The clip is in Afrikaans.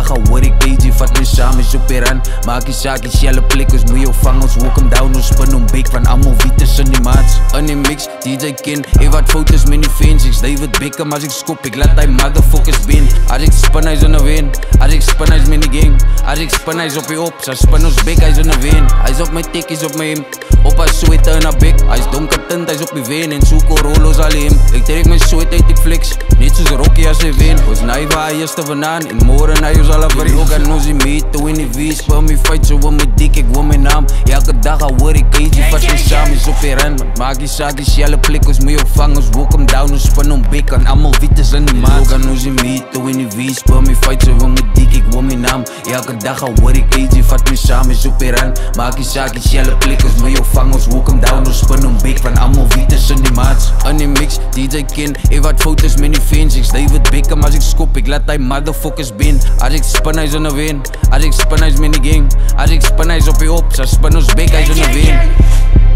dag hoor ek AJ vat my saam is op die rand. Maak die saak die shelle plek, ons moet jou vang, ons walk him down, ons spin hom bek van allemaal wie tussen die maats. In die mix, DJ Ken, wat fout is met die fans, ek David Beckham as ek skop, ek laat hy motherfuckers ben. As ek spin, hy's in 'n wen, as ek spin, hy's met die gang, as ek spin, hy's op die op, sy spin ons bek, hy's in 'n wen, hy's op my tek, hy's op my hemd, op hy sweater in 'n bek, hy's donker tint, hy's op die wen, en soek Rolos al hem, ek trek my sweat uit die flex, net soos Rocky as hy wen, ons naai waar hy eerste vandaan, en morgen hy ons al afbreek, ook aan ons die meet, toe in die wies, speel my fight, so wil my dik, ek wil my naam, elke dag hoor ek AJ vat my saam, is op die rand, maak die saak, die shelle plek, ons moet jou vang, ons walk him down, ons spin hom bek, en allemaal wit is in die maat, ook aan ons die meet, toe in die wies, speel my fight, so wil my dik, ek wil my naam, elke dag hoor ek AJ vat my saam, is op die rand, maak die saak, die shelle plek, ons moet jou vang, ons walk him down, ons spin hom bek, van allemaal wit is in die maats, in die mix, DJ Ken, wat fout is met die fans, ek David Beckham as ek skop, ek laat hy motherfuckers ben, as ek spin, hy's in 'n wen, as ek spin, hy's met die gang, as ek spin, hy's op die op, sy spin ons bek, hy's in 'n wen.